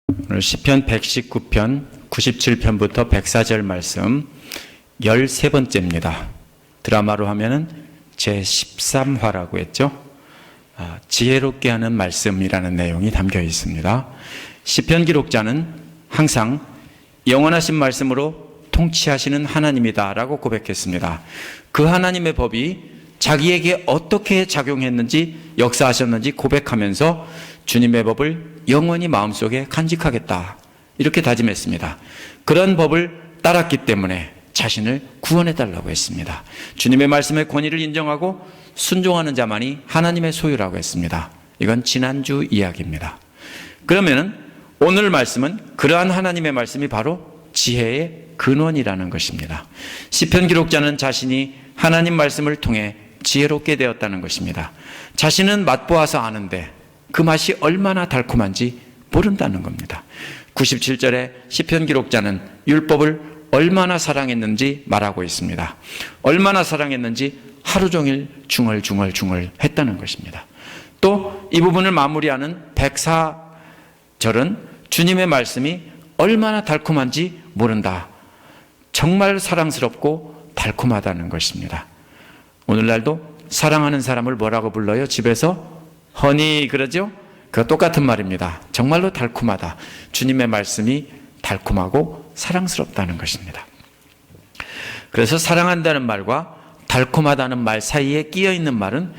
오늘 시편 119편 97편부터 104절 말씀 13번째입니다. 드라마로 하면은 제13화라고 했죠. 지혜롭게 하는 말씀이라는 내용이 담겨 있습니다. 시편 기록자는 항상 영원하신 말씀으로 통치하시는 하나님이다 라고 고백했습니다. 그 하나님의 법이 자기에게 어떻게 작용했는지 역사하셨는지 고백하면서 주님의 법을 영원히 마음속에 간직하겠다 이렇게 다짐했습니다. 그런 법을 따랐기 때문에 자신을 구원해달라고 했습니다. 주님의 말씀의 권위를 인정하고 순종하는 자만이 하나님의 소유라고 했습니다. 이건 지난주 이야기입니다. 그러면 오늘 말씀은 그러한 하나님의 말씀이 바로 지혜의 근원이라는 것입니다. 시편 기록자는 자신이 하나님 말씀을 통해 지혜롭게 되었다는 것입니다. 자신은 맛보아서 아는데 그 맛이 얼마나 달콤한지 모른다는 겁니다. 97절에 시편 기록자는 율법을 얼마나 사랑했는지 말하고 있습니다. 얼마나 사랑했는지 하루 종일 중얼중얼 했다는 것입니다. 또 이 부분을 마무리하는 104절은 주님의 말씀이 얼마나 달콤한지 모른다. 정말 사랑스럽고 달콤하다는 것입니다. 오늘날도 사랑하는 사람을 뭐라고 불러요? 집에서 허니 그러죠? 그거 똑같은 말입니다. 정말로 달콤하다. 주님의 말씀이 달콤하고 사랑스럽다는 것입니다. 그래서 사랑한다는 말과 달콤하다는 말 사이에 끼어 있는 말은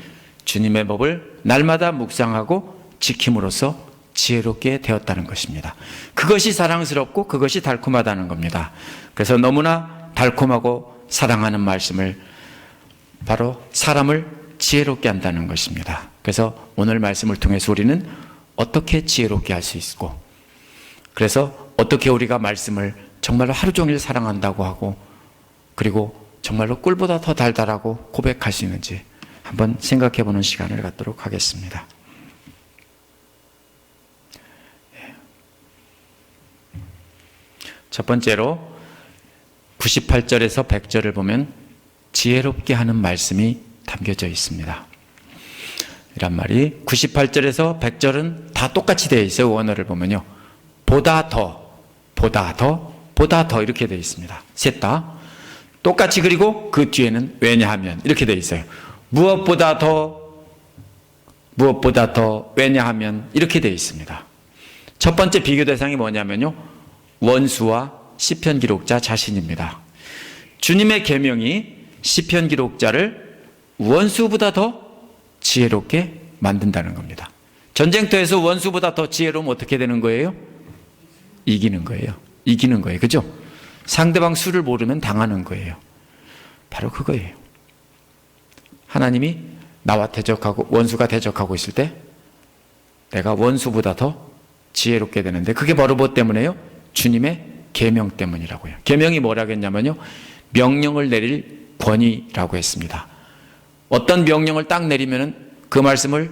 주님의 법을 날마다 묵상하고 지킴으로써 지혜롭게 되었다는 것입니다. 그것이 사랑스럽고 그것이 달콤하다는 겁니다. 그래서 너무나 달콤하고 사랑하는 말씀을 바로 사람을 지혜롭게 한다는 것입니다. 그래서 오늘 말씀을 통해서 우리는 어떻게 지혜롭게 할 수 있고, 그래서 어떻게 우리가 말씀을 정말로 하루 종일 사랑한다고 하고, 그리고 정말로 꿀보다 더 달달하고 고백할 수 있는지 한번 생각해 보는 시간을 갖도록 하겠습니다. 첫 번째로 98절에서 100절을 보면 지혜롭게 하는 말씀이 담겨져 있습니다. 이란 말이 98절에서 100절은 다 똑같이 되어 있어요. 원어를 보면요. 보다 더 이렇게 되어 있습니다. 셋 다 똑같이, 그리고 그 뒤에는 왜냐하면 이렇게 되어 있어요. 무엇보다 더 왜냐하면 이렇게 되어 있습니다. 첫 번째 비교 대상이 뭐냐면요. 원수와 시편 기록자 자신입니다. 주님의 계명이 시편 기록자를 원수보다 더 지혜롭게 만든다는 겁니다. 전쟁터에서 원수보다 더 지혜로우면 어떻게 되는 거예요? 이기는 거예요. 그죠? 상대방 수를 모르면 당하는 거예요. 바로 그거예요. 하나님이 나와 대적하고 원수가 대적하고 있을 때 내가 원수보다 더 지혜롭게 되는데, 그게 바로 뭐 때문에요? 주님의 계명 때문이라고요. 계명이 뭐라고 했냐면요, 명령을 내릴 권위라고 했습니다. 어떤 명령을 딱 내리면은 그 말씀을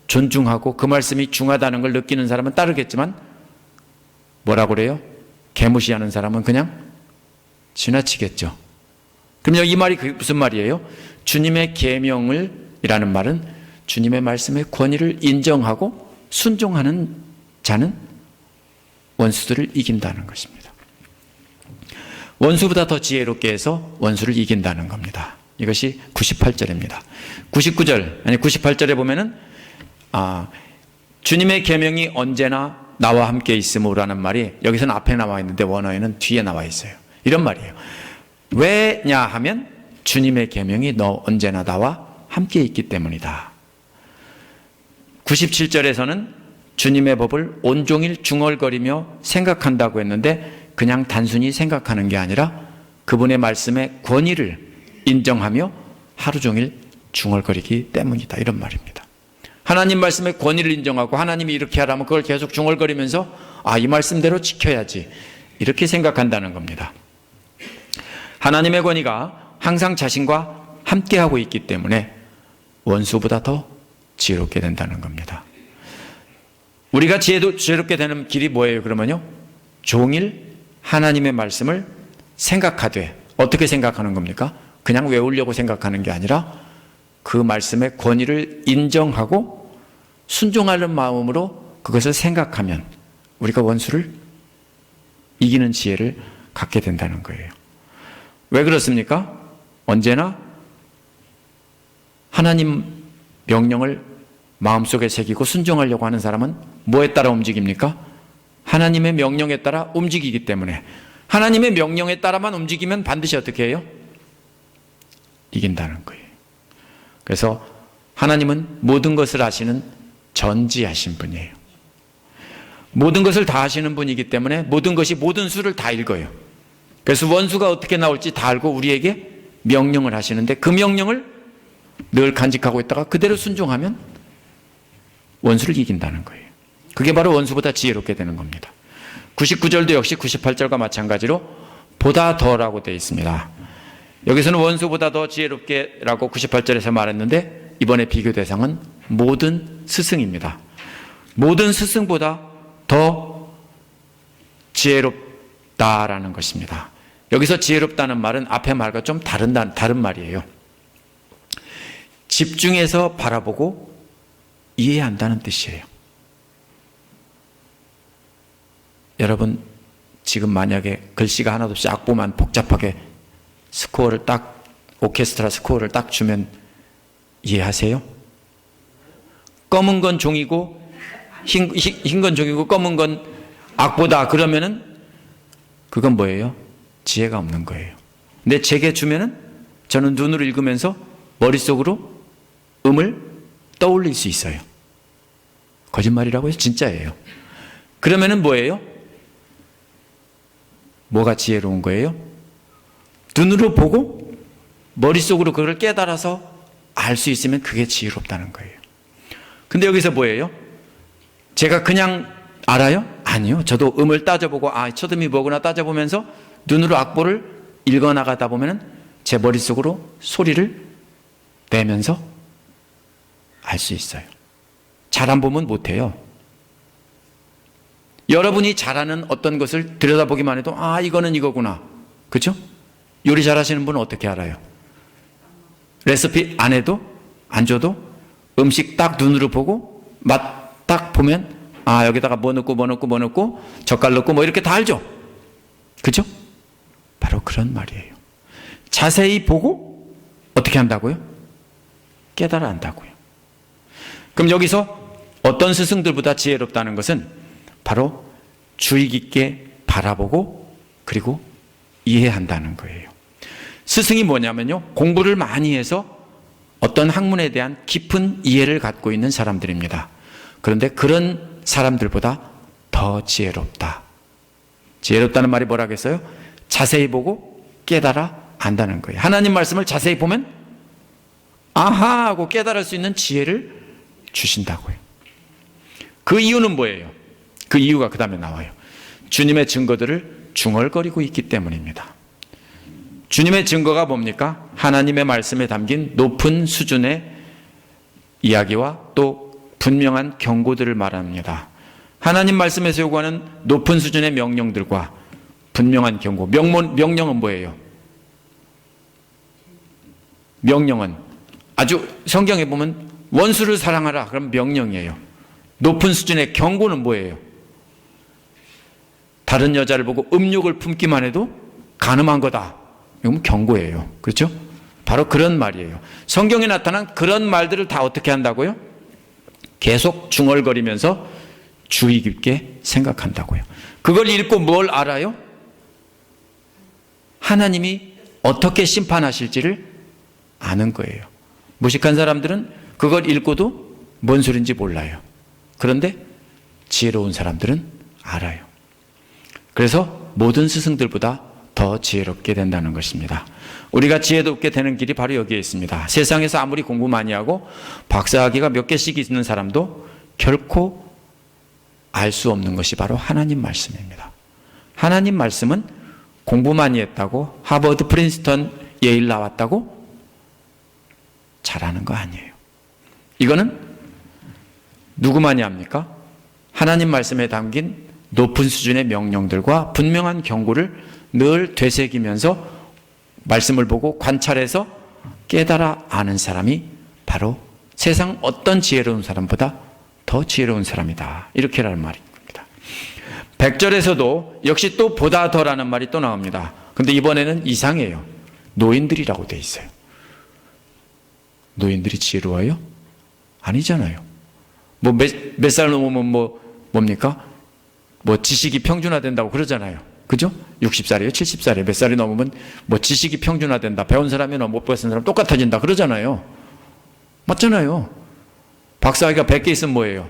존중하고 그 말씀이 중하다는 걸 느끼는 사람은 따르겠지만, 뭐라고 그래요? 개무시하는 사람은 그냥 지나치겠죠. 그럼 이 말이 무슨 말이에요? 주님의 계명이라는 말은 주님의 말씀의 권위를 인정하고 순종하는 자는 원수들을 이긴다는 것입니다. 원수보다 더 지혜롭게 해서 원수를 이긴다는 겁니다. 이것이 98절입니다. 98절에 보면은 주님의 계명이 언제나 나와 함께 있음으로라는 말이 여기서는 앞에 나와 있는데 원어에는 뒤에 나와 있어요. 이런 말이에요. 왜냐하면 주님의 계명이 너 언제나 나와 함께 있기 때문이다. 97절에서는 주님의 법을 온종일 중얼거리며 생각한다고 했는데, 그냥 단순히 생각하는 게 아니라 그분의 말씀의 권위를 인정하며 하루 종일 중얼거리기 때문이다. 이런 말입니다. 하나님 말씀의 권위를 인정하고 하나님이 이렇게 하라면 그걸 계속 중얼거리면서 이 말씀대로 지켜야지, 이렇게 생각한다는 겁니다. 하나님의 권위가 항상 자신과 함께하고 있기 때문에 원수보다 더 지혜롭게 된다는 겁니다. 우리가 지혜롭게 되는 길이 뭐예요? 그러면요, 종일 하나님의 말씀을 생각하되, 어떻게 생각하는 겁니까? 그냥 외우려고 생각하는 게 아니라 그 말씀의 권위를 인정하고 순종하는 마음으로 그것을 생각하면 우리가 원수를 이기는 지혜를 갖게 된다는 거예요. 왜 그렇습니까? 언제나 하나님 명령을 마음속에 새기고 순종하려고 하는 사람은 뭐에 따라 움직입니까? 하나님의 명령에 따라 움직이기 때문에, 하나님의 명령에 따라만 움직이면 반드시 어떻게 해요? 이긴다는 거예요. 그래서 하나님은 모든 것을 아시는 전지하신 분이에요. 모든 것을 다 아시는 분이기 때문에 모든 것이 모든 수를 다 읽어요. 그래서 원수가 어떻게 나올지 다 알고 우리에게 명령을 하시는데, 그 명령을 늘 간직하고 있다가 그대로 순종하면 원수를 이긴다는 거예요. 그게 바로 원수보다 지혜롭게 되는 겁니다. 99절도 역시 98절과 마찬가지로 보다 더라고 되어 있습니다. 여기서는 원수보다 더 지혜롭게 라고 98절에서 말했는데, 이번에 비교 대상은 모든 스승입니다. 모든 스승보다 더 지혜롭다라는 것입니다. 여기서 지혜롭다는 말은 앞의 말과 좀 다른 말이에요. 집중해서 바라보고 이해한다는 뜻이에요. 여러분, 지금 만약에 글씨가 하나도 없이 악보만 복잡하게 스코어를 딱, 오케스트라 스코어를 딱 주면 이해하세요? 검은 건 종이고 흰 건 종이고 검은 건 악보다 그러면은 그건 뭐예요? 지혜가 없는 거예요. 근데 제게 주면은 저는 눈으로 읽으면서 머릿속으로 음을 떠올릴 수 있어요. 거짓말이라고 해서 진짜예요. 그러면은 뭐예요? 뭐가 지혜로운 거예요? 눈으로 보고 머릿속으로 그걸 깨달아서 알 수 있으면 그게 지혜롭다는 거예요. 근데 여기서 뭐예요? 제가 그냥 알아요? 아니요. 저도 음을 따져보고 첫음이 뭐구나 따져보면서 눈으로 악보를 읽어나가다 보면 제 머릿속으로 소리를 내면서 알 수 있어요. 잘 안 보면 못해요. 여러분이 잘하는 어떤 것을 들여다보기만 해도 이거는 이거구나. 그렇죠? 요리 잘하시는 분은 어떻게 알아요? 레시피 안 해도 안 줘도 음식 딱 눈으로 보고 맛 딱 보면 여기다가 뭐 넣고 젓갈 넣고 뭐 이렇게 다 알죠? 그죠? 바로 그런 말이에요. 자세히 보고 어떻게 한다고요? 깨달아 한다고요. 그럼 여기서 어떤 스승들보다 지혜롭다는 것은 바로 주의 깊게 바라보고 그리고 이해한다는 거예요. 스승이 뭐냐면요, 공부를 많이 해서 어떤 학문에 대한 깊은 이해를 갖고 있는 사람들입니다. 그런데 그런 사람들보다 더 지혜롭다. 지혜롭다는 말이 뭐라겠어요? 자세히 보고 깨달아 안다는 거예요. 하나님 말씀을 자세히 보면 아하 하고 깨달을 수 있는 지혜를 주신다고요. 그 이유는 뭐예요? 그 이유가 그 다음에 나와요. 주님의 증거들을 중얼거리고 있기 때문입니다. 주님의 증거가 뭡니까? 하나님의 말씀에 담긴 높은 수준의 이야기와 또 분명한 경고들을 말합니다. 하나님 말씀에서 요구하는 높은 수준의 명령들과 분명한 경고. 명령은 뭐예요? 명령은 아주 성경에 보면 원수를 사랑하라. 그럼 명령이에요. 높은 수준의 경고는 뭐예요? 다른 여자를 보고 음욕을 품기만 해도 간음한 거다. 이건 경고예요. 그렇죠? 바로 그런 말이에요. 성경에 나타난 그런 말들을 다 어떻게 한다고요? 계속 중얼거리면서 주의 깊게 생각한다고요. 그걸 읽고 뭘 알아요? 하나님이 어떻게 심판하실지를 아는 거예요. 무식한 사람들은 그걸 읽고도 뭔 소리인지 몰라요. 그런데 지혜로운 사람들은 알아요. 그래서 모든 스승들보다 더 지혜롭게 된다는 것입니다. 우리가 지혜롭게 되는 길이 바로 여기에 있습니다. 세상에서 아무리 공부 많이 하고 박사학위가 몇 개씩 있는 사람도 결코 알 수 없는 것이 바로 하나님 말씀입니다. 하나님 말씀은 공부 많이 했다고 하버드, 프린스턴, 예일 나왔다고 잘하는 거 아니에요. 이거는 누구만이 합니까? 하나님 말씀에 담긴 높은 수준의 명령들과 분명한 경고를 늘 되새기면서 말씀을 보고 관찰해서 깨달아 아는 사람이 바로 세상 어떤 지혜로운 사람보다 더 지혜로운 사람이다. 이렇게라는 말입니다. 100절에서도 역시 또 보다 더라는 말이 또 나옵니다. 근데 이번에는 이상해요. 노인들이라고 돼 있어요. 노인들이 지혜로워요? 아니잖아요. 뭐 몇 살 넘으면 뭡니까? 뭐 지식이 평준화된다고 그러잖아요. 그죠? 60살이에요? 70살이에요? 몇 살이 넘으면 뭐 지식이 평준화된다. 배운 사람이나 못 배운 사람 똑같아진다 그러잖아요. 맞잖아요. 박사학위가 100개 있으면 뭐예요?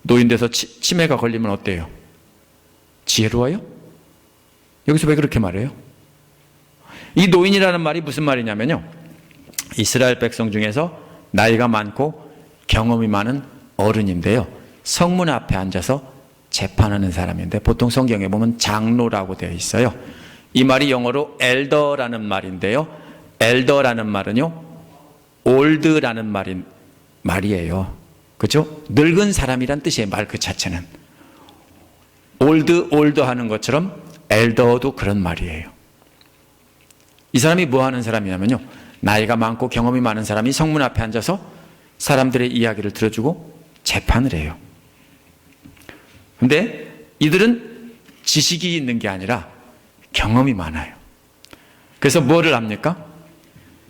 노인 돼서 치매가 걸리면 어때요? 지혜로워요? 여기서 왜 그렇게 말해요? 이 노인이라는 말이 무슨 말이냐면요, 이스라엘 백성 중에서 나이가 많고 경험이 많은 어른인데요, 성문 앞에 앉아서 재판하는 사람인데 보통 성경에 보면 장로라고 되어 있어요. 이 말이 영어로 엘더라는 말인데요, 엘더라는 말은요 올드라는 말이에요. 그죠? 늙은 사람이란 뜻이에요. 말 그 자체는 올드 하는 것처럼 엘더도 그런 말이에요. 이 사람이 뭐 하는 사람이냐면요, 나이가 많고 경험이 많은 사람이 성문 앞에 앉아서 사람들의 이야기를 들어주고 재판을 해요. 근데 이들은 지식이 있는 게 아니라 경험이 많아요. 그래서 뭐를 합니까?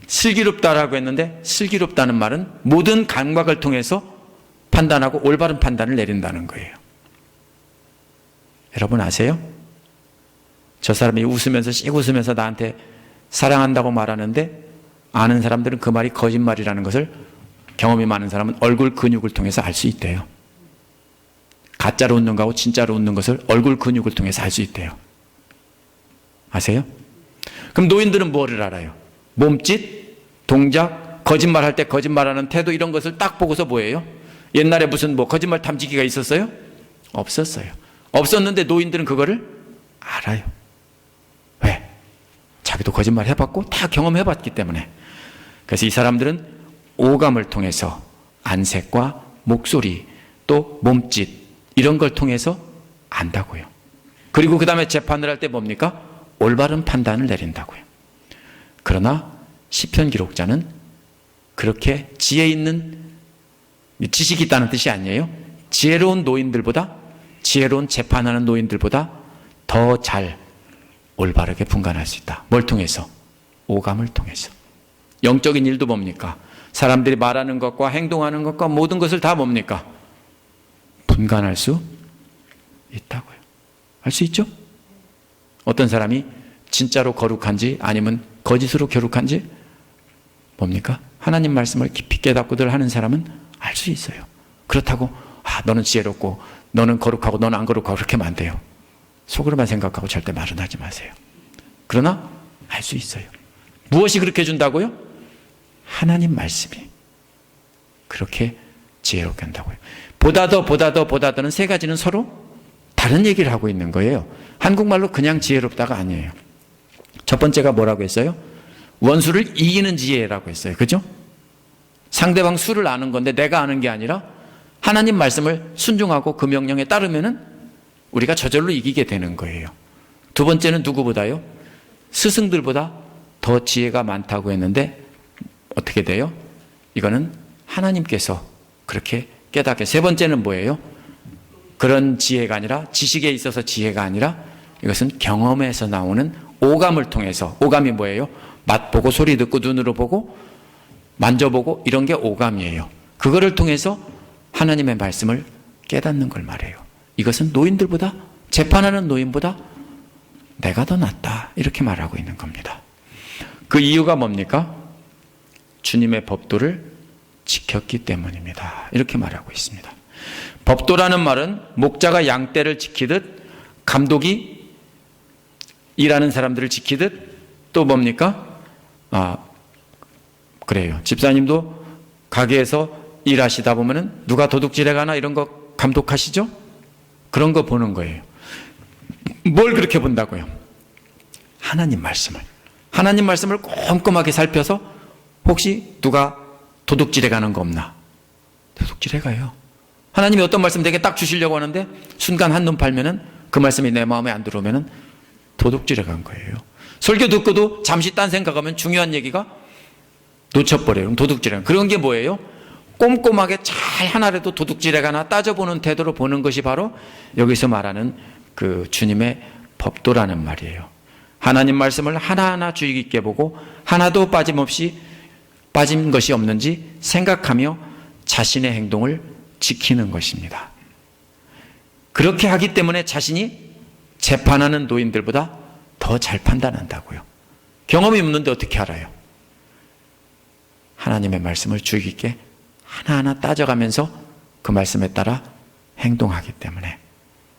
슬기롭다라고 했는데, 슬기롭다는 말은 모든 감각을 통해서 판단하고 올바른 판단을 내린다는 거예요. 여러분 아세요? 저 사람이 웃으면서 씩 웃으면서 나한테 사랑한다고 말하는데 아는 사람들은 그 말이 거짓말이라는 것을 경험이 많은 사람은 얼굴 근육을 통해서 알 수 있대요. 가짜로 웃는 거하고 진짜로 웃는 것을 얼굴 근육을 통해서 알 수 있대요. 아세요? 그럼 노인들은 뭐를 알아요? 몸짓, 동작, 거짓말할 때 거짓말하는 태도, 이런 것을 딱 보고서 뭐예요? 옛날에 무슨 거짓말 탐지기가 있었어요? 없었어요. 없었는데 노인들은 그거를 알아요. 왜? 자기도 거짓말 해봤고 다 경험해봤기 때문에. 그래서 이 사람들은 오감을 통해서 안색과 목소리, 또 몸짓, 이런 걸 통해서 안다고요. 그리고 그 다음에 재판을 할 때 뭡니까? 올바른 판단을 내린다고요. 그러나 시편 기록자는 그렇게 지혜 있는, 지식이 있다는 뜻이 아니에요. 지혜로운 노인들보다, 지혜로운 재판하는 노인들보다 더 잘 올바르게 분간할 수 있다. 뭘 통해서? 오감을 통해서. 영적인 일도 뭡니까? 사람들이 말하는 것과 행동하는 것과 모든 것을 다 뭡니까? 분간할 수 있다고요. 할 수 있죠? 어떤 사람이 진짜로 거룩한지 아니면 거짓으로 거룩한지 뭡니까? 하나님 말씀을 깊이 깨닫고들 하는 사람은 알 수 있어요. 그렇다고 너는 지혜롭고 너는 거룩하고 너는 안 거룩하고 그렇게 하면 안 돼요. 속으로만 생각하고 절대 말은 하지 마세요. 그러나 알 수 있어요. 무엇이 그렇게 해준다고요? 하나님 말씀이 그렇게 지혜롭게 한다고요. 보다 더는 세 가지는 서로 다른 얘기를 하고 있는 거예요. 한국말로 그냥 지혜롭다가 아니에요. 첫 번째가 뭐라고 했어요? 원수를 이기는 지혜라고 했어요. 그죠? 상대방 수를 아는 건데 내가 아는 게 아니라 하나님 말씀을 순종하고 그 명령에 따르면은 우리가 저절로 이기게 되는 거예요. 두 번째는 누구보다요? 스승들보다 더 지혜가 많다고 했는데 어떻게 돼요? 이거는 하나님께서 그렇게 깨닫게. 세 번째는 뭐예요? 그런 지혜가 아니라, 지식에 있어서 지혜가 아니라 이것은 경험에서 나오는 오감을 통해서. 오감이 뭐예요? 맛보고 소리 듣고 눈으로 보고 만져보고 이런 게 오감이에요. 그거를 통해서 하나님의 말씀을 깨닫는 걸 말해요. 이것은 노인들보다, 재판하는 노인보다 내가 더 낫다, 이렇게 말하고 있는 겁니다. 그 이유가 뭡니까? 주님의 법도를 지켰기 때문입니다. 이렇게 말하고 있습니다. 법도라는 말은 목자가 양떼를 지키듯, 감독이 일하는 사람들을 지키듯, 또 뭡니까? 그래요. 집사님도 가게에서 일하시다 보면은 누가 도둑질해 가나 이런 거 감독하시죠? 그런 거 보는 거예요. 뭘 그렇게 본다고요? 하나님 말씀을 꼼꼼하게 살펴서 혹시 누가 도둑질해 가는 거 없나? 도둑질해 가요. 하나님이 어떤 말씀 되게 딱 주시려고 하는데 순간 한눈 팔면은 그 말씀이 내 마음에 안 들어오면은 도둑질해 간 거예요. 설교 듣고도 잠시 딴 생각하면 중요한 얘기가 놓쳐버려요. 도둑질해. 그런 게 뭐예요? 꼼꼼하게 잘 하나라도 도둑질해 가나 따져보는 태도로 보는 것이 바로 여기서 말하는 그 주님의 법도라는 말이에요. 하나님 말씀을 하나하나 주의 깊게 보고 하나도 빠짐없이 빠진 것이 없는지 생각하며 자신의 행동을 지키는 것입니다. 그렇게 하기 때문에 자신이 재판하는 노인들보다 더 잘 판단한다고요. 경험이 없는데 어떻게 알아요? 하나님의 말씀을 주의 깊게 하나하나 따져가면서 그 말씀에 따라 행동하기 때문에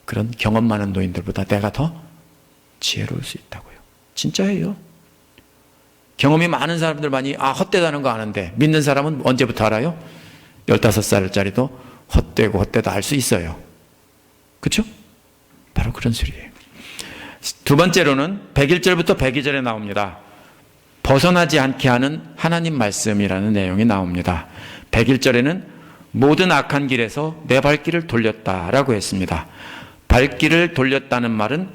그런 경험 많은 노인들보다 내가 더 지혜로울 수 있다고요. 진짜예요. 경험이 많은 사람들만이 헛되다는 거 아는데 믿는 사람은 언제부터 알아요? 15살짜리도 헛되고 헛되다 알 수 있어요. 그렇죠? 바로 그런 소리예요. 두 번째로는 101절부터 102절에 나옵니다. 벗어나지 않게 하는 하나님 말씀이라는 내용이 나옵니다. 101절에는 모든 악한 길에서 내 발길을 돌렸다라고 했습니다. 발길을 돌렸다는 말은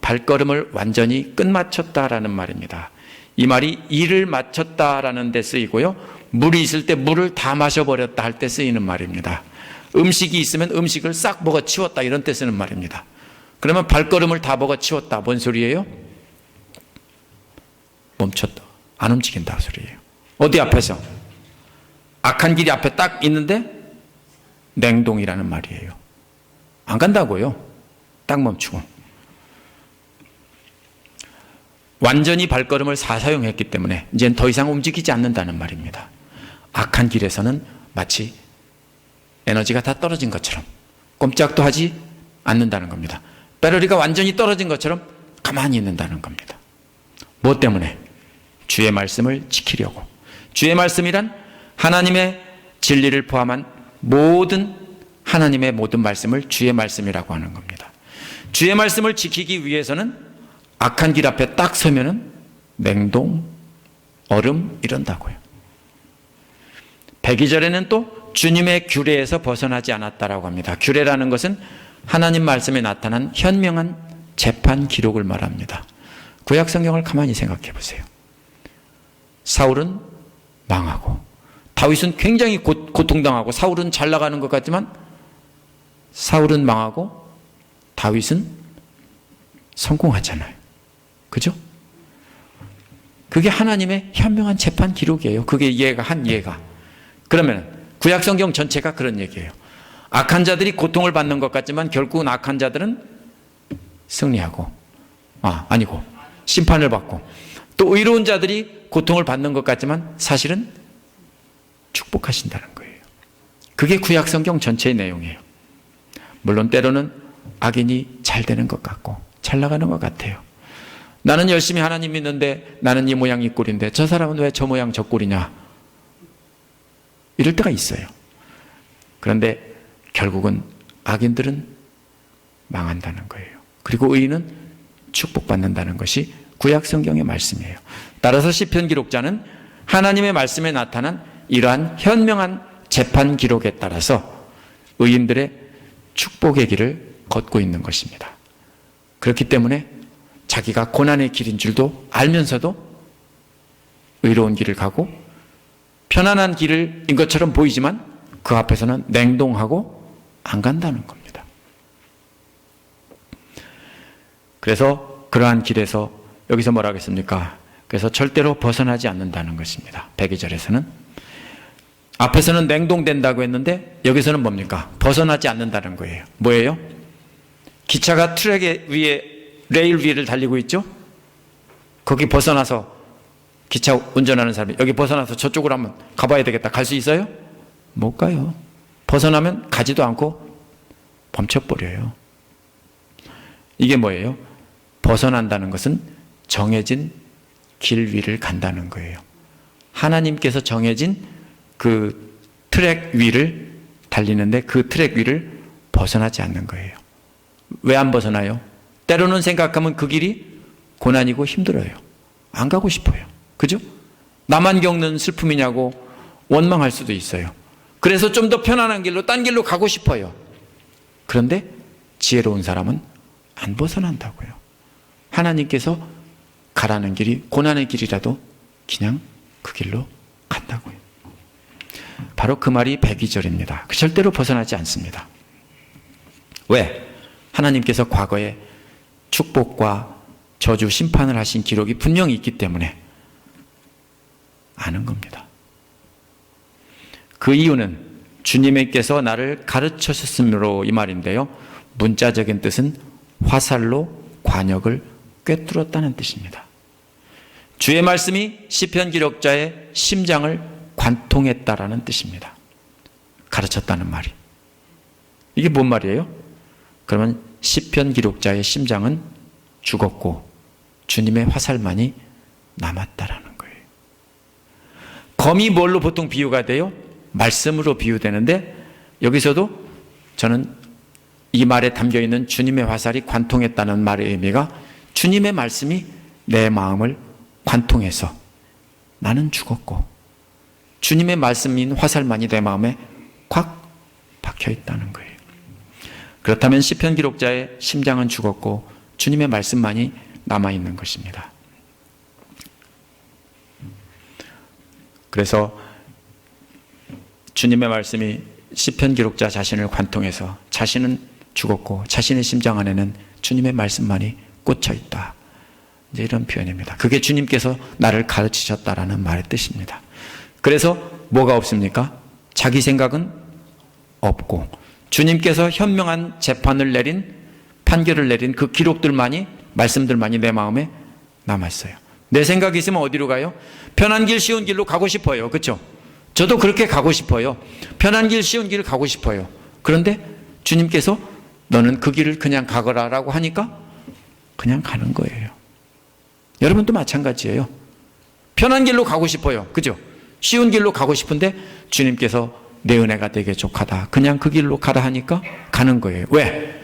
발걸음을 완전히 끝마쳤다라는 말입니다. 이 말이 이를 마쳤다라는 데 쓰이고요. 물이 있을 때 물을 다 마셔버렸다 할 때 쓰이는 말입니다. 음식이 있으면 음식을 싹 먹어치웠다 이런 때 쓰는 말입니다. 그러면 발걸음을 다 먹어치웠다. 뭔 소리예요? 멈췄다. 안 움직인다 소리예요. 어디 앞에서? 악한 길이 앞에 딱 있는데 냉동이라는 말이에요. 안 간다고요. 딱 멈추고. 완전히 발걸음을 사용했기 때문에 이제는 더 이상 움직이지 않는다는 말입니다. 악한 길에서는 마치 에너지가 다 떨어진 것처럼 꼼짝도 하지 않는다는 겁니다. 배터리가 완전히 떨어진 것처럼 가만히 있는다는 겁니다. 무엇 때문에? 주의 말씀을 지키려고. 주의 말씀이란 하나님의 진리를 포함한 모든 하나님의 모든 말씀을 주의 말씀이라고 하는 겁니다. 주의 말씀을 지키기 위해서는 악한 길 앞에 딱 서면은 냉동, 얼음 이런다고요. 102절에는 또 주님의 규례에서 벗어나지 않았다라고 합니다. 규례라는 것은 하나님 말씀에 나타난 현명한 재판 기록을 말합니다. 구약 성경을 가만히 생각해 보세요. 사울은 망하고 다윗은 굉장히 고통당하고 사울은 잘 나가는 것 같지만 사울은 망하고 다윗은 성공하잖아요. 그죠? 그게 하나님의 현명한 재판 기록이에요. 그게 한 예가. 그러면 구약 성경 전체가 그런 얘기예요. 악한 자들이 고통을 받는 것 같지만 결국은 악한 자들은 승리하고 아니고 심판을 받고 또 의로운 자들이 고통을 받는 것 같지만 사실은 축복하신다는 거예요. 그게 구약 성경 전체의 내용이에요. 물론 때로는 악인이 잘 되는 것 같고 잘 나가는 것 같아요. 나는 열심히 하나님 믿는데 나는 이 모양 이 꼴인데 저 사람은 왜 저 모양 저 꼴이냐 이럴 때가 있어요. 그런데 결국은 악인들은 망한다는 거예요. 그리고 의인은 축복받는다는 것이 구약 성경의 말씀이에요. 따라서 시편 기록자는 하나님의 말씀에 나타난 이러한 현명한 재판 기록에 따라서 의인들의 축복의 길을 걷고 있는 것입니다. 그렇기 때문에 자기가 고난의 길인 줄도 알면서도 의로운 길을 가고 편안한 길인 것처럼 보이지만 그 앞에서는 냉동하고 안 간다는 겁니다. 그래서 그러한 길에서 여기서 뭐라 하겠습니까? 그래서 절대로 벗어나지 않는다는 것입니다. 102절에서는 앞에서는 냉동된다고 했는데 여기서는 뭡니까? 벗어나지 않는다는 거예요. 뭐예요? 기차가 트랙 위에 레일 위를 달리고 있죠? 거기 벗어나서 기차 운전하는 사람이 여기 벗어나서 저쪽으로 한번 가봐야 되겠다. 갈 수 있어요? 못 가요. 벗어나면 가지도 않고 멈춰버려요. 이게 뭐예요? 벗어난다는 것은 정해진 길 위를 간다는 거예요. 하나님께서 정해진 그 트랙 위를 달리는데 그 트랙 위를 벗어나지 않는 거예요. 왜 안 벗어나요? 때로는 생각하면 그 길이 고난이고 힘들어요. 안 가고 싶어요. 그죠? 나만 겪는 슬픔이냐고 원망할 수도 있어요. 그래서 좀 더 편안한 길로 딴 길로 가고 싶어요. 그런데 지혜로운 사람은 안 벗어난다고요. 하나님께서 가라는 길이 고난의 길이라도 그냥 그 길로 간다고요. 바로 그 말이 102절입니다. 절대로 벗어나지 않습니다. 왜? 하나님께서 과거에 축복과 저주, 심판을 하신 기록이 분명히 있기 때문에 아는 겁니다. 그 이유는 주님께서 나를 가르쳐 주셨으므로 이 말인데요. 문자적인 뜻은 화살로 관역을 꿰뚫었다는 뜻입니다. 주의 말씀이 시편 기록자의 심장을 관통했다라는 뜻입니다. 가르쳤다는 말이. 이게 뭔 말이에요? 그러면 시편 기록자의 심장은 죽었고 주님의 화살만이 남았다라는 거예요. 검이 뭘로 보통 비유가 돼요? 말씀으로 비유되는데 여기서도 저는 이 말에 담겨있는 주님의 화살이 관통했다는 말의 의미가 주님의 말씀이 내 마음을 관통해서 나는 죽었고 주님의 말씀인 화살만이 내 마음에 콱 박혀있다는 거예요. 그렇다면 시편 기록자의 심장은 죽었고 주님의 말씀만이 남아있는 것입니다. 그래서 주님의 말씀이 시편 기록자 자신을 관통해서 자신은 죽었고 자신의 심장 안에는 주님의 말씀만이 꽂혀 있다. 이제 이런 표현입니다. 그게 주님께서 나를 가르치셨다라는 말의 뜻입니다. 그래서 뭐가 없습니까? 자기 생각은 없고 주님께서 현명한 재판을 내린 판결을 내린 그 기록들만이 말씀들만이 내 마음에 남았어요. 내 생각이 있으면 어디로 가요? 편한 길 쉬운 길로 가고 싶어요. 그렇죠? 저도 그렇게 가고 싶어요. 편한 길 쉬운 길을 가고 싶어요. 그런데 주님께서 너는 그 길을 그냥 가거라 라고 하니까 그냥 가는 거예요. 여러분도 마찬가지예요. 편한 길로 가고 싶어요. 그죠? 쉬운 길로 가고 싶은데 주님께서 내 은혜가 되게 족하다. 그냥 그 길로 가라 하니까 가는 거예요. 왜?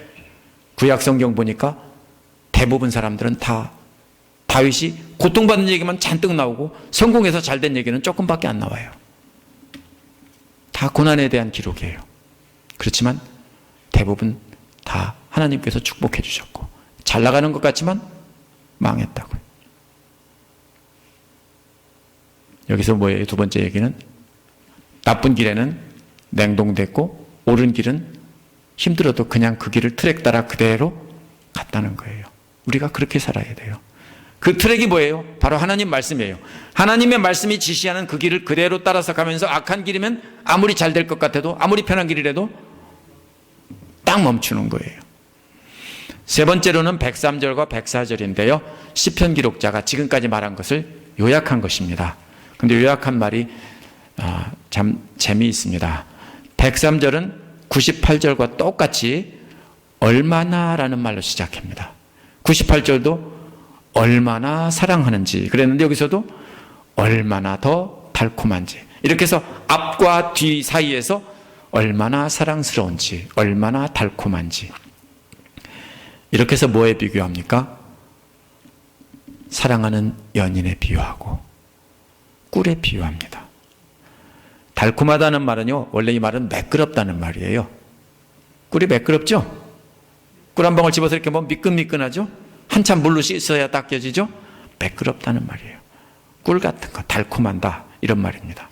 구약 성경 보니까 대부분 사람들은 다 다윗이 고통받는 얘기만 잔뜩 나오고 성공해서 잘된 얘기는 조금밖에 안 나와요. 다 고난에 대한 기록이에요. 그렇지만 대부분 다 하나님께서 축복해 주셨고 잘 나가는 것 같지만 망했다고요. 여기서 뭐예요? 두 번째 얘기는 나쁜 길에는 냉동됐고 옳은 길은 힘들어도 그냥 그 길을 트랙 따라 그대로 갔다는 거예요. 우리가 그렇게 살아야 돼요. 그 트랙이 뭐예요? 바로 하나님 말씀이에요. 하나님의 말씀이 지시하는 그 길을 그대로 따라서 가면서 악한 길이면 아무리 잘 될 것 같아도 아무리 편한 길이라도 딱 멈추는 거예요. 세 번째로는 103절과 104절인데요. 시편 기록자가 지금까지 말한 것을 요약한 것입니다. 근데 요약한 말이 참 재미있습니다. 103절은 98절과 똑같이 얼마나 라는 말로 시작합니다. 98절도 얼마나 사랑하는지 그랬는데 여기서도 얼마나 더 달콤한지 이렇게 해서 앞과 뒤 사이에서 얼마나 사랑스러운지 얼마나 달콤한지 이렇게 해서 뭐에 비교합니까? 사랑하는 연인에 비유하고 꿀에 비유합니다. 달콤하다는 말은요 원래 이 말은 매끄럽다는 말이에요. 꿀이 매끄럽죠? 꿀 한 방울 집어서 이렇게 보면 미끈미끈하죠? 한참 물로 씻어야 닦여지죠? 매끄럽다는 말이에요. 꿀 같은 거 달콤한다 이런 말입니다.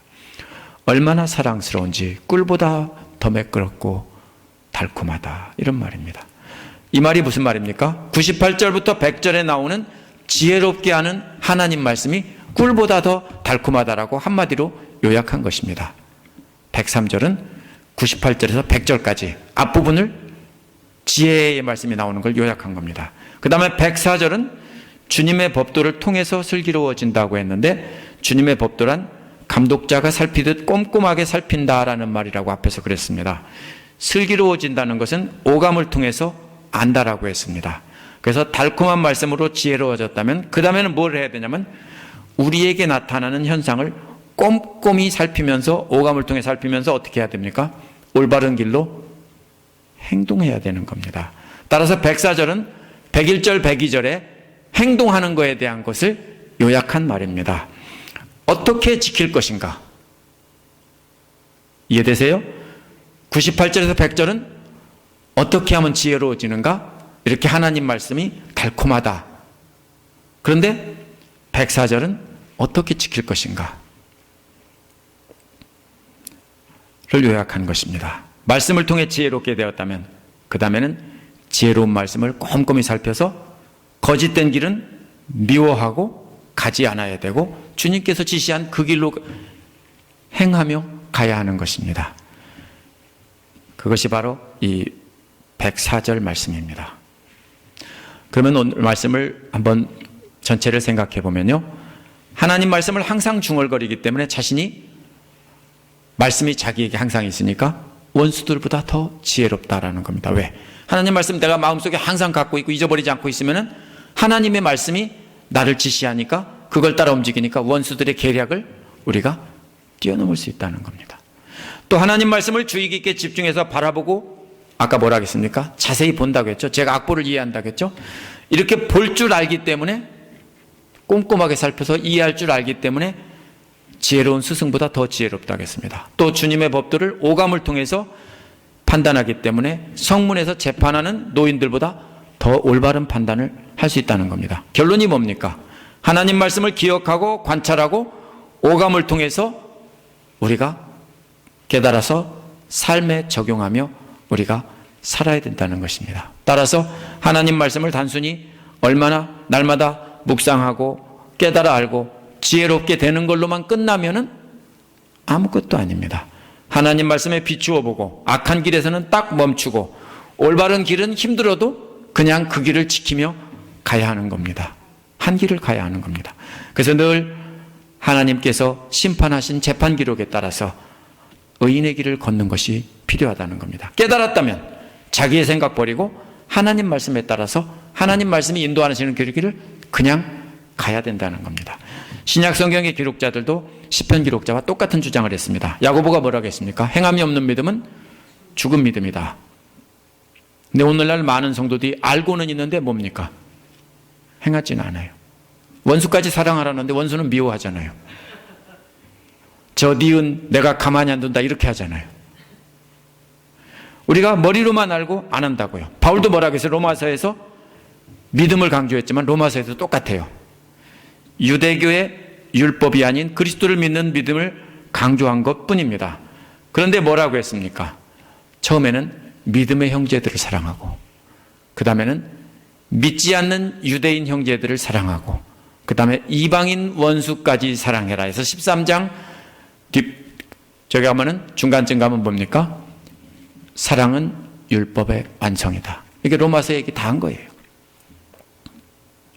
얼마나 사랑스러운지 꿀보다 더 매끄럽고 달콤하다 이런 말입니다. 이 말이 무슨 말입니까? 98절부터 100절에 나오는 지혜롭게 하는 하나님 말씀이 꿀보다 더 달콤하다라고 한마디로 요약한 것입니다. 103절은 98절에서 100절까지 앞부분을 지혜의 말씀이 나오는 걸 요약한 겁니다. 그 다음에 104절은 주님의 법도를 통해서 슬기로워진다고 했는데 주님의 법도란 감독자가 살피듯 꼼꼼하게 살핀다라는 말이라고 앞에서 그랬습니다. 슬기로워진다는 것은 오감을 통해서 안다라고 했습니다. 그래서 달콤한 말씀으로 지혜로워졌다면 그 다음에는 뭘 해야 되냐면 우리에게 나타나는 현상을 꼼꼼히 살피면서 오감을 통해 살피면서 어떻게 해야 됩니까? 올바른 길로 행동해야 되는 겁니다. 따라서 104절은 101절 102절에 행동하는 것에 대한 것을 요약한 말입니다. 어떻게 지킬 것인가? 이해되세요? 98절에서 100절은 어떻게 하면 지혜로워지는가? 이렇게 하나님 말씀이 달콤하다. 그런데 104절은 어떻게 지킬 것인가? 를 요약한 것입니다. 말씀을 통해 지혜롭게 되었다면 그 다음에는 지혜로운 말씀을 꼼꼼히 살펴서 거짓된 길은 미워하고 가지 않아야 되고 주님께서 지시한 그 길로 행하며 가야 하는 것입니다. 그것이 바로 이 104절 말씀입니다. 그러면 오늘 말씀을 한번 전체를 생각해 보면요, 하나님 말씀을 항상 중얼거리기 때문에 자신이 말씀이 자기에게 항상 있으니까 원수들보다 더 지혜롭다라는 겁니다. 왜? 하나님 말씀 내가 마음속에 항상 갖고 있고 잊어버리지 않고 있으면 하나님의 말씀이 나를 지시하니까 그걸 따라 움직이니까 원수들의 계략을 우리가 뛰어넘을 수 있다는 겁니다. 또 하나님 말씀을 주의 깊게 집중해서 바라보고, 아까 뭐라 했습니까? 자세히 본다고 했죠. 제가 악보를 이해한다고 했죠. 이렇게 볼 줄 알기 때문에, 꼼꼼하게 살펴서 이해할 줄 알기 때문에 지혜로운 스승보다 더 지혜롭다고 했습니다. 또 주님의 법도를 오감을 통해서 판단하기 때문에 성문에서 재판하는 노인들보다 더 올바른 판단을 할 수 있다는 겁니다. 결론이 뭡니까? 하나님 말씀을 기억하고 관찰하고 오감을 통해서 우리가 깨달아서 삶에 적용하며 우리가 살아야 된다는 것입니다. 따라서 하나님 말씀을 단순히 얼마나 날마다 묵상하고 깨달아 알고 지혜롭게 되는 걸로만 끝나면은 아무것도 아닙니다. 하나님 말씀에 비추어 보고 악한 길에서는 딱 멈추고 올바른 길은 힘들어도 그냥 그 길을 지키며 가야 하는 겁니다. 한 길을 가야 하는 겁니다. 그래서 늘 하나님께서 심판하신 재판 기록에 따라서 의인의 길을 걷는 것이 필요하다는 겁니다. 깨달았다면 자기의 생각 버리고 하나님 말씀에 따라서 하나님 말씀이 인도하시는 길을 그냥 가야 된다는 겁니다. 신약 성경의 기록자들도 시편 기록자와 똑같은 주장을 했습니다. 야고보가 뭐라고 했습니까? 행함이 없는 믿음은 죽은 믿음이다. 근데 오늘날 많은 성도들이 알고는 있는데 뭡니까? 행하지는 않아요. 원수까지 사랑하라는데 원수는 미워하잖아요. 저 니은 내가 가만히 안 둔다 이렇게 하잖아요. 우리가 머리로만 알고 안 한다고요. 바울도 뭐라고 했어요? 로마서에서 믿음을 강조했지만 로마서에도 똑같아요. 유대교의 율법이 아닌 그리스도를 믿는 믿음을 강조한 것뿐입니다. 그런데 뭐라고 했습니까? 처음에는 믿음의 형제들을 사랑하고, 그 다음에는 믿지 않는 유대인 형제들을 사랑하고, 그 다음에 이방인 원수까지 사랑해라 해서 13장 저기 가면은 중간쯤 가면 뭡니까? 사랑은 율법의 완성이다. 이게 로마서 얘기 다 한 거예요.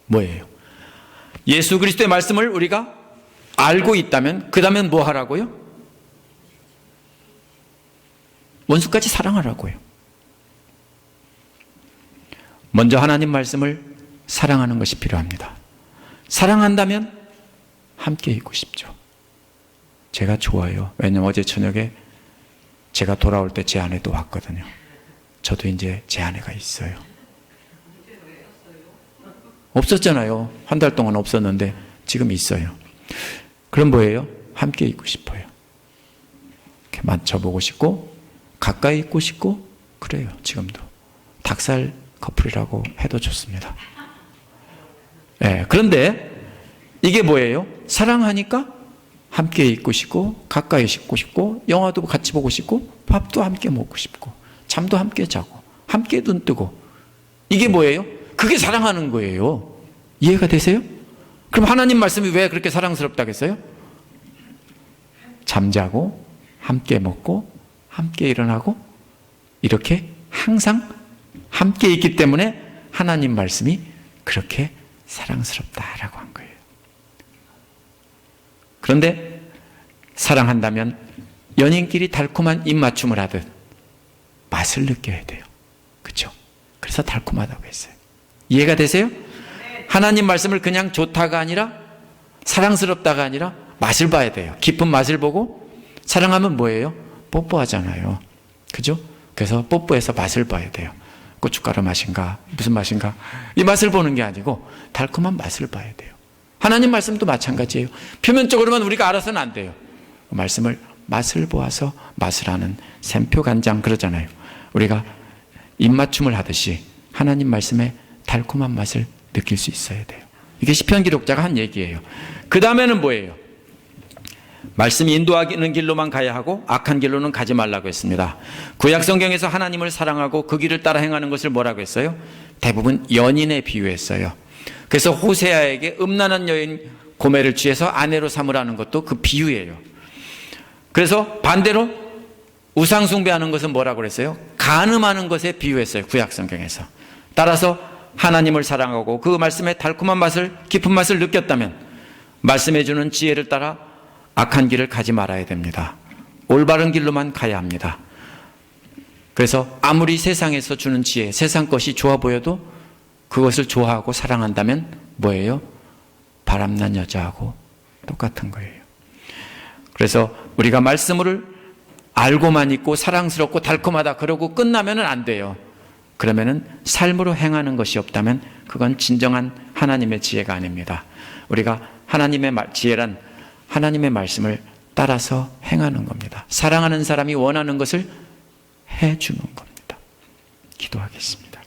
뭐예요? 예수 그리스도의 말씀을 우리가 알고 있다면 그 다음엔 뭐 하라고요? 원수까지 사랑하라고요. 먼저 하나님 말씀을 사랑하는 것이 필요합니다. 사랑한다면 함께 있고 싶죠. 제가 좋아요. 왜냐면 어제 저녁에 제가 돌아올 때 제 아내도 왔거든요. 저도 이제 제 아내가 있어요. 없었잖아요. 한 달 동안 없었는데 지금 있어요. 그럼 뭐예요? 함께 있고 싶어요. 이렇게 만져보고 싶고 가까이 있고 싶고 그래요. 지금도 닭살 커플이라고 해도 좋습니다. 네, 그런데 이게 뭐예요? 사랑하니까 함께 있고 싶고 가까이 있고 싶고 영화도 같이 보고 싶고 밥도 함께 먹고 싶고 잠도 함께 자고 함께 눈 뜨고, 이게 뭐예요? 그게 사랑하는 거예요. 이해가 되세요? 그럼 하나님 말씀이 왜 그렇게 사랑스럽다겠어요? 잠자고 함께 먹고 함께 일어나고 이렇게 항상 함께 있기 때문에 하나님 말씀이 그렇게 사랑스럽다라고 한 거예요. 그런데 사랑한다면 연인끼리 달콤한 입맞춤을 하듯 맛을 느껴야 돼요. 그렇죠? 그래서 달콤하다고 했어요. 이해가 되세요? 하나님 말씀을 그냥 좋다가 아니라 사랑스럽다가 아니라 맛을 봐야 돼요. 깊은 맛을 보고, 사랑하면 뭐예요? 뽀뽀하잖아요. 그죠? 그래서 뽀뽀해서 맛을 봐야 돼요. 고춧가루 맛인가 무슨 맛인가 이 맛을 보는 게 아니고 달콤한 맛을 봐야 돼요. 하나님 말씀도 마찬가지예요. 표면적으로만 우리가 알아서는 안 돼요. 말씀을 맛을 보아서 맛을 아는 샘표 간장 그러잖아요. 우리가 입맞춤을 하듯이 하나님 말씀의 달콤한 맛을 느낄 수 있어야 돼요. 이게 시편 기록자가 한 얘기예요. 그 다음에는 뭐예요? 말씀이 인도하는 길로만 가야 하고 악한 길로는 가지 말라고 했습니다. 구약 성경에서 하나님을 사랑하고 그 길을 따라 행하는 것을 뭐라고 했어요? 대부분 연인에 비유했어요. 그래서 호세아에게 음란한 여인 고멜을 취해서 아내로 삼으라는 것도 그 비유예요. 그래서 반대로 우상 숭배하는 것은 뭐라고 그랬어요? 간음하는 것에 비유했어요. 구약 성경에서. 따라서 하나님을 사랑하고 그 말씀의 달콤한 맛을, 깊은 맛을 느꼈다면 말씀해 주는 지혜를 따라 악한 길을 가지 말아야 됩니다. 올바른 길로만 가야 합니다. 그래서 아무리 세상에서 주는 지혜, 세상 것이 좋아 보여도 그것을 좋아하고 사랑한다면 뭐예요? 바람난 여자하고 똑같은 거예요. 그래서 우리가 말씀을 알고만 있고 사랑스럽고 달콤하다 그러고 끝나면 안 돼요. 그러면은 삶으로 행하는 것이 없다면 그건 진정한 하나님의 지혜가 아닙니다. 우리가 하나님의 지혜란 하나님의 말씀을 따라서 행하는 겁니다. 사랑하는 사람이 원하는 것을 해주는 겁니다. 기도하겠습니다.